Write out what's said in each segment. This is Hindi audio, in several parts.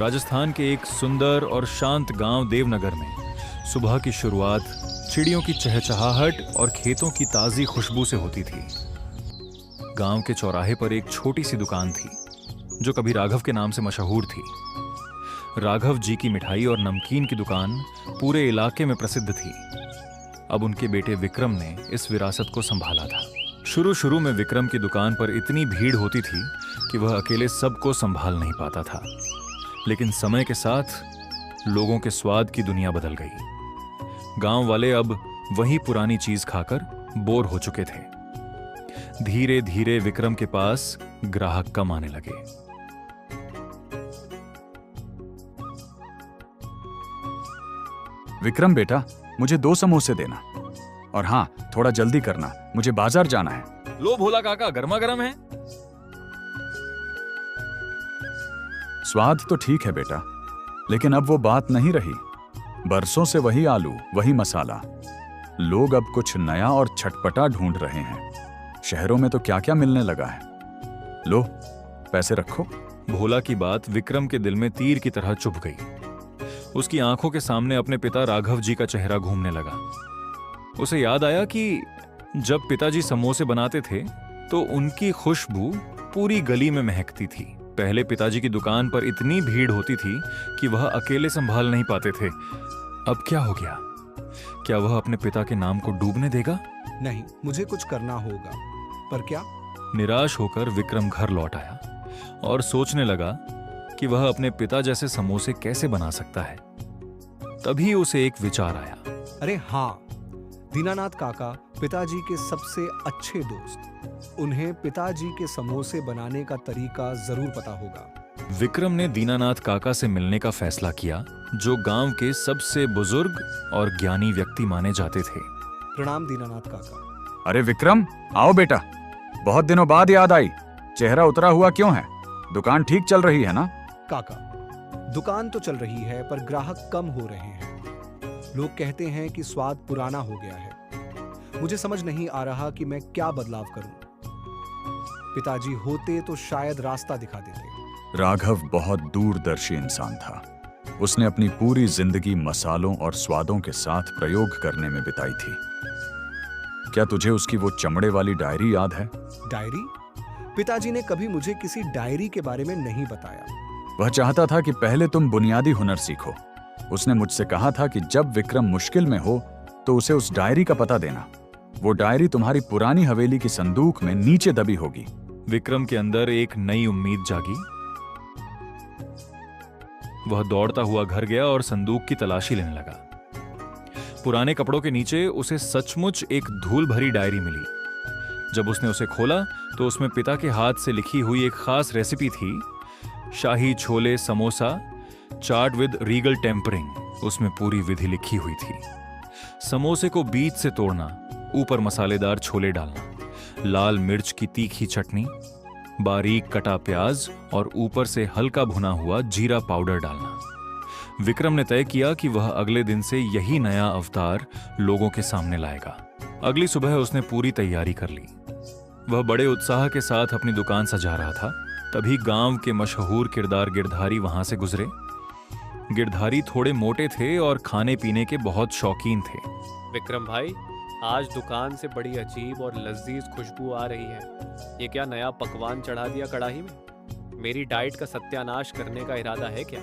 राजस्थान के एक सुंदर और शांत गांव देवनगर में सुबह की शुरुआत चिड़ियों की चहचहाहट और खेतों की ताजी खुशबू से होती थी। गांव के चौराहे पर एक छोटी सी दुकान थी जो कभी राघव के नाम से मशहूर थी। राघव जी की मिठाई और नमकीन की दुकान पूरे इलाके में प्रसिद्ध थी। अब उनके बेटे विक्रम ने इस विरासत को संभाला था। शुरू में विक्रम की दुकान पर इतनी भीड़ होती थी कि वह अकेले सबको संभाल नहीं पाता था, लेकिन समय के साथ लोगों के स्वाद की दुनिया बदल गई। गांव वाले अब वही पुरानी चीज खाकर बोर हो चुके थे। धीरे धीरे विक्रम के पास ग्राहक कम आने लगे। विक्रम बेटा, मुझे 2 समोसे देना, और हाँ, थोड़ा जल्दी करना, मुझे बाजार जाना है। लो भोला काका, गर्मा गर्म है। स्वाद तो ठीक है बेटा, लेकिन अब वो बात नहीं रही। बरसों से वही आलू, वही मसाला। लोग अब कुछ नया और चटपटा ढूंढ रहे हैं। शहरों में तो क्या क्या मिलने लगा है। लो, पैसे रखो। भोला की बात विक्रम के दिल में तीर की तरह चुभ गई। उसकी आंखों के सामने अपने पिता राघव जी का चेहरा घूमने लगा। उसे याद आया कि जब पिताजी समोसे बनाते थे तो उनकी खुशबू पूरी गली में महकती थी। पहले पिताजी की दुकान पर इतनी भीड़ होती थी कि वह अकेले संभाल नहीं पाते थे। अब क्या हो गया? क्या वह अपने पिता के नाम को डूबने देगा? नहीं, मुझे कुछ करना होगा। पर क्या? निराश होकर विक्रम घर लौट आया और सोचने लगा कि वह अपने पिता जैसे समोसे कैसे बना सकता है। तभी उसे एक विचार आया। अरे हाँ, दीनानाथ काका पिताजी के सबसे अच्छे दोस्त। उन्हें पिताजी के समोसे बनाने का तरीका जरूर पता होगा। विक्रम ने दीनानाथ काका से मिलने का फैसला किया, जो गांव के सबसे बुजुर्ग और ज्ञानी व्यक्ति माने जाते थे। प्रणाम दीनानाथ काका। अरे विक्रम, आओ बेटा, बहुत दिनों बाद याद आई। चेहरा उतरा हुआ क्यों है? दुकान ठीक चल रही है ना? काका, दुकान तो चल रही है, पर ग्राहक कम हो रहे हैं। लोग कहते हैं कि स्वाद पुराना हो गया है। मुझे समझ नहीं आ रहा कि मैं क्या बदलाव करूं। पिताजी होते तो शायद रास्ता दिखा देते। राघव बहुत दूरदर्शी इंसान था। उसने अपनी पूरी जिंदगी मसालों और स्वादों के साथ प्रयोग करने में बिताई थी। क्या तुझे उसकी वो चमड़े वाली डायरी याद है? डायरी? पिताजी ने कभी मुझे किसी डायरी के बारे में नहीं बताया। वह चाहता था कि पहले तुम बुनियादी हुनर सीखो। उसने मुझसे कहा था कि जब विक्रम मुश्किल में हो तो उसे उस डायरी का पता देना। वो डायरी तुम्हारी पुरानी हवेली की संदूक में नीचे दबी होगी। विक्रम के अंदर एक नई उम्मीद जागी। वह दौड़ता हुआ घर गया और संदूक की तलाशी लेने लगा। पुराने कपड़ों के नीचे उसे सचमुच एक धूल भरी डायरी मिली। जब उसने उसे खोला तो उसमें पिता के हाथ से लिखी हुई एक खास रेसिपी थी, शाही chole samosa chaat with Regal tampering. उसमें पूरी विधि लिखी हुई थी। समोसे को बीच से तोड़ना, ऊपर मसालेदार छोले डालना, लाल मिर्च की तीखी चटनी, बारीक कटा प्याज और ऊपर से हल्का भुना हुआ जीरा पाउडर डालना। विक्रम ने तय किया कि वह अगले दिन से यही नया अवतार लोगों के सामने लाएगा। अगली सुबह उसने पूरी तैयारी कर ली। वह बड़े उत्साह के साथ अपनी दुकान सजा रहा था। तभी गांव के मशहूर किरदार गिरधारी वहां से गुजरे। गिरधारी थोड़े मोटे थे और खाने पीने के बहुत शौकीन थे। विक्रम भाई, आज दुकान से बड़ी अजीब और लजीज खुशबू आ रही है। ये क्या नया पकवान चढ़ा दिया कढ़ाई में? मेरी डाइट का सत्यानाश करने का इरादा है क्या?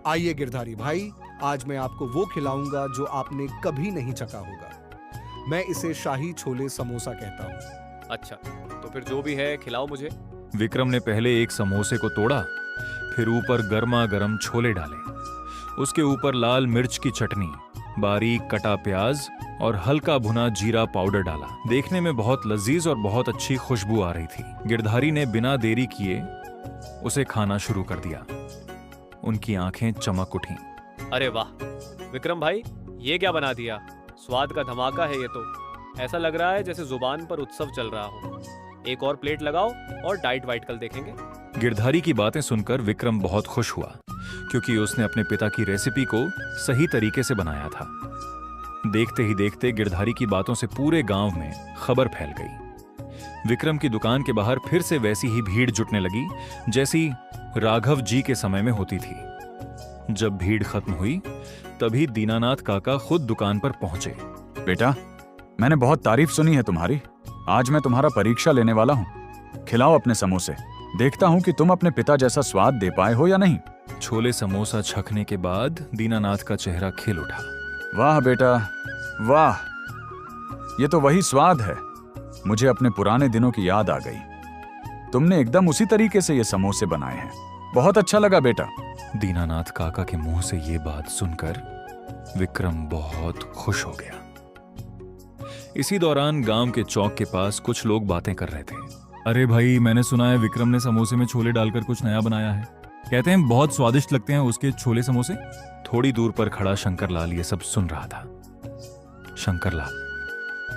आइए गिरधारी भाई, आज मैं आपको वो खिलाऊंगा जो आपने कभी नहीं चखा होगा। मैं इसे शाही छोले समोसा कहता हूँ। अच्छा, तो फिर जो भी है खिलाओ मुझे। विक्रम ने पहले एक समोसे को तोड़ा, फिर ऊपर गर्मा गर्म छोले डाले। उसके ऊपर लाल मिर्च की चटनी, बारीक कटा प्याज और हल्का भुना जीरा पाउडर डाला। देखने में बहुत लजीज और बहुत अच्छी खुशबू आ रही थी। गिरधारी ने बिना देरी किए उसे खाना शुरू कर दिया। उनकी आंखें चमक उठीं। अरे वाह विक्रम भाई, ये क्या बना दिया? स्वाद का धमाका है ये तो। ऐसा लग रहा है जैसे जुबान पर उत्सव चल रहा हो। एक और प्लेट लगाओ और डाइट वाइट कल देखेंगे। गिरधारी की बातें सुनकर विक्रम बहुत खुश हुआ, क्योंकि उसने अपने पिता की रेसिपी को सही तरीके से बनाया था। देखते ही देखते गिरधारी की बातों से पूरे गांव में खबर फैल गई। विक्रम की दुकान के बाहर फिर से वैसी ही भीड़ जुटने लगी जैसी राघव जी के समय में होती थी। जब भीड़ खत्म हुई तभी दीनानाथ काका खुद दुकान पर पहुंचे। बेटा, मैंने बहुत तारीफ सुनी है तुम्हारी। आज मैं तुम्हारा परीक्षा लेने वाला हूँ। खिलाओ अपने समोसे, देखता हूँ कि तुम अपने पिता जैसा स्वाद दे पाए हो या नहीं। छोले समोसा छकने के बाद दीनानाथ का चेहरा खिल उठा। वाह बेटा, वाह, ये तो वही स्वाद है। मुझे अपने पुराने दिनों की याद आ गई। तुमने एकदम उसी तरीके से ये समोसे बनाए हैं। बहुत अच्छा लगा बेटा। दीनानाथ काका के मुंह से ये बात सुनकर विक्रम बहुत खुश हो गया। इसी दौरान गांव के चौक के पास कुछ लोग बातें कर रहे थे। अरे भाई, मैंने सुना है विक्रम ने समोसे में छोले डालकर कुछ नया बनाया है। कहते हैं बहुत स्वादिष्ट लगते हैं उसके छोले समोसे। थोड़ी दूर पर खड़ा शंकरलाल ये सब सुन रहा था। शंकरलाल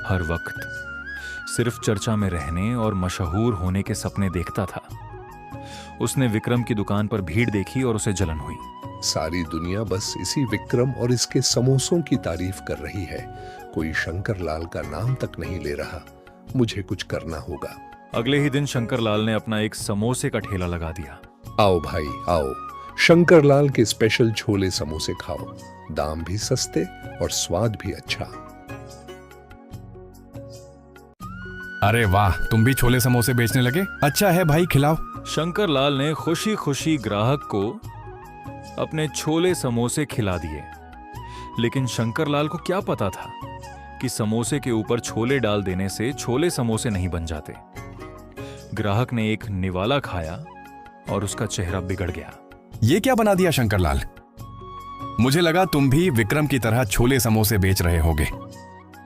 हर वक्त सिर्फ चर्चा में रहने और मशहूर होने के सपने देखता था। उसने विक्रम की दुकान पर भीड़ देखी और उसे जलन हुई। सारी दुनिया बस इसी विक्रम और इसके समोसों की तारीफ कर रही है। कोई शंकरलाल का नाम तक नहीं ले रहा। मुझे कुछ करना होगा। अगले ही दिन शंकरलाल ने अपना एक समोसे का ठेला लगा दिया। आओ भाई आओ, शंकरलाल के स्पेशल छोले समोसे खाओ। दाम भी सस्ते और स्वाद भी अच्छा। अरे वाह, तुम भी छोले समोसे बेचने लगे? अच्छा है भाई, खिलाओ। शंकरलाल ने खुशी खुशी ग्राहक को अपने छोले समोसे खिला दिए। लेकिन शंकरलाल को क्या पता था कि समोसे के ऊपर छोले डाल देने से छोले समोसे नहीं बन जाते। ग्राहक ने एक निवाला खाया और उसका चेहरा बिगड़ गया। ये क्या बना दिया शंकरलाल? मुझे लगा तुम भी विक्रम की तरह छोले समोसे बेच रहे होगे,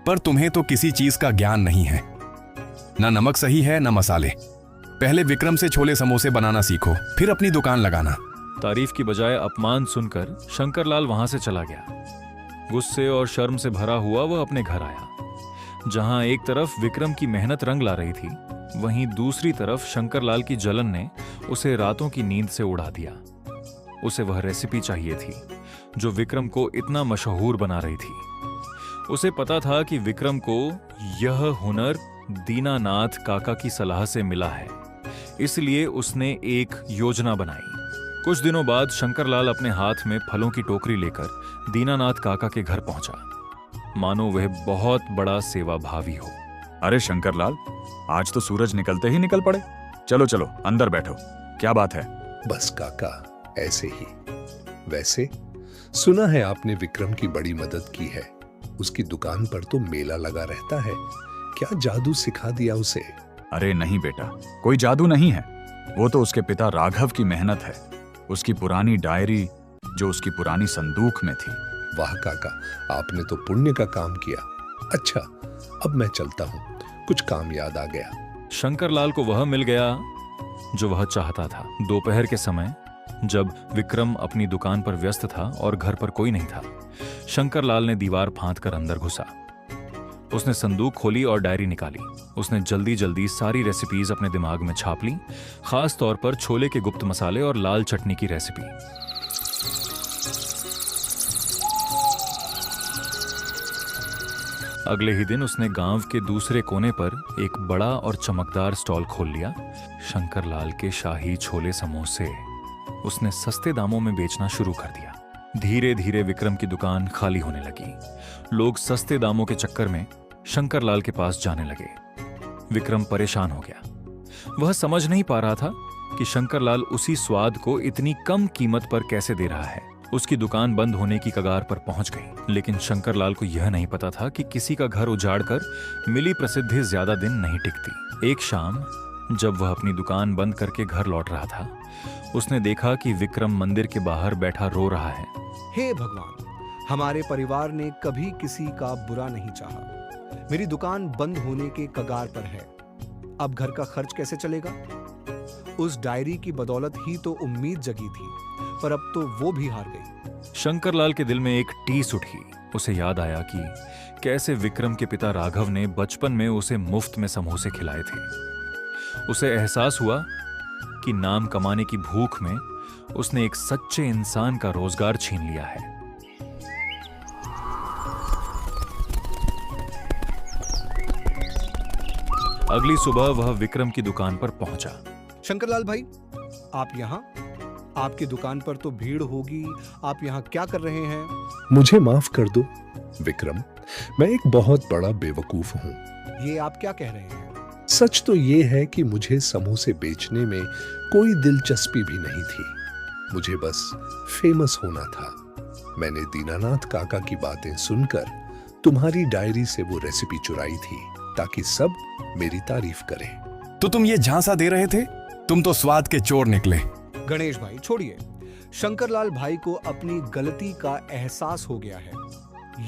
पर तुम्हें तो किसी चीज का ज्ञान नहीं है। ना नमक सही है ना मसाले। पहले विक्रम से छोले समोसे बनाना सीखो, फिर अपनी दुकान लगाना। तारीफ की बजाय अपमान सुनकर शंकरलाल वहां से चला गया। गुस्से और शर्म से भरा हुआ वह अपने घर आया। जहां एक तरफ विक्रम की मेहनत रंग ला रही थी, वहीं दूसरी तरफ शंकरलाल की जलन ने उसे रातों की नींद से उड़ा दिया। उसे वह रेसिपी चाहिए थी जो विक्रम को इतना मशहूर बना रही थी। उसे पता था कि विक्रम को यह हुनर दीनानाथ काका की सलाह से मिला है, इसलिए उसने एक योजना बनाई। कुछ दिनों बाद शंकरलाल अपने हाथ में फलों की टोकरी लेकर दीनानाथ काका के घर पहुंचा, मानो वह बहुत बड़ा सेवा भावी हो। अरे शंकरलाल, आज तो सूरज निकलते ही निकल पड़े। चलो चलो अंदर बैठो। क्या बात है? बस काका, ऐसे ही। वैसे सुना है आपने विक्रम की बड़ी मदद की है। उसकी दुकान पर तो मेला लगा रहता है। क्या जादू सिखा दिया उसे? अरे नहीं बेटा, कोई जादू नहीं है। वो तो उसके पिता राघव की मेहनत है। उसकी पुरानी डायरी जो उसकी पुरानी संदूक में थी। वाह काका, आपने तो पुण्य का काम किया। अच्छा, अब मैं चलता हूँ, कुछ काम याद आ गया। शंकरलाल को वह मिल गया जो वह चाहता था। दोपहर के समय जब विक्रम अपनी दुकान पर व्यस्त था और घर पर कोई नहीं था, शंकरलाल ने दीवार फांदकर अंदर घुसा। उसने संदूक खोली और डायरी निकाली। उसने जल्दी जल्दी सारी रेसिपीज अपने दिमाग में छाप ली, खास तौर पर छोले के गुप्त मसाले और लाल चटनी की रेसिपी। अगले ही दिन उसने गांव के दूसरे कोने पर एक बड़ा और चमकदार स्टॉल खोल लिया। शंकरलाल के शाही छोले समोसे उसने सस्ते दामों में बेचना शुरू कर दिया। धीरे धीरे विक्रम की दुकान खाली होने लगी। लोग सस्ते दामों के चक्कर में शंकरलाल के पास जाने लगे। विक्रम परेशान हो गया। वह समझ नहीं पा रहा था कि शंकरलाल उसी स्वाद को इतनी कम कीमत पर कैसे दे रहा है। उसकी दुकान बंद होने की कगार पर पहुंच गई, लेकिन शंकरलाल को यह नहीं पता था कि किसी का घर उजाड़कर मिली प्रसिद्धि ज्यादा दिन नहीं टिकती। एक शाम जब वह अपनी दुकान बंद करके घर लौट रहा था, उसने देखा कि विक्रम मंदिर के बाहर बैठा रो रहा है। हे भगवान, हमारे परिवार ने कभी किसी का बुरा नहीं चाहा। मेरी दुकान बंद होने के कगार पर है। अब घर का खर्च कैसे चलेगा? उस डायरी की बदौलत ही तो उम्मीद जगी थी, पर अब तो वो भी हार गई। शंकरलाल के दिल में एक टीस उठी। उसे याद आया कि कैसे विक्रम के पिता राघव ने बचपन में उसे मुफ्त में समोसे खिलाए थे। उसे एहसास हुआ कि नाम कमाने की भूख में उसने एक सच्चे इंसान का रोजगार छीन लिया है। अगली सुबह वह विक्रम की दुकान पर पहुंचा। शंकरलाल भाई, आप यहाँ? आपकी दुकान पर तो भीड़ होगी, आप यहाँ क्या कर रहे हैं? मुझे माफ कर दो विक्रम, मैं एक बहुत बड़ा बेवकूफ हूँ। ये आप क्या कह रहे हैं? सच तो ये है कि मुझे समोसे बेचने में कोई दिलचस्पी भी नहीं थी। मुझे बस फेमस होना था। मैंने दीनानाथ काका की बातें सुनकर तुम्हारी डायरी से वो रेसिपी चुराई थी ताकि सब मेरी तारीफ करें। तो तुम ये झांसा दे रहे थे? तुम तो स्वाद के चोर निकले। गणेश भाई छोड़िए, शंकरलाल भाई को अपनी गलती का एहसास हो गया है,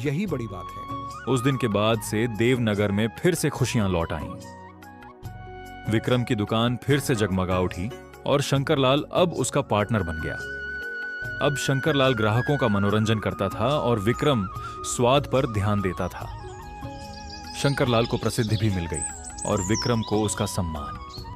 यही बड़ी बात है। उस दिन के बाद से देवनगर में फिर से खुशियां लौट आईं। विक्रम की दुकान फिर से जगमगा उठी और शंकरलाल अब उसका पार्टनर बन गया। अब शंकरलाल ग्राहकों का मनोरंजन करता था और विक्रम स्वाद पर ध्यान देता था। शंकरलाल को प्रसिद्धि भी मिल गई और विक्रम को उसका सम्मान।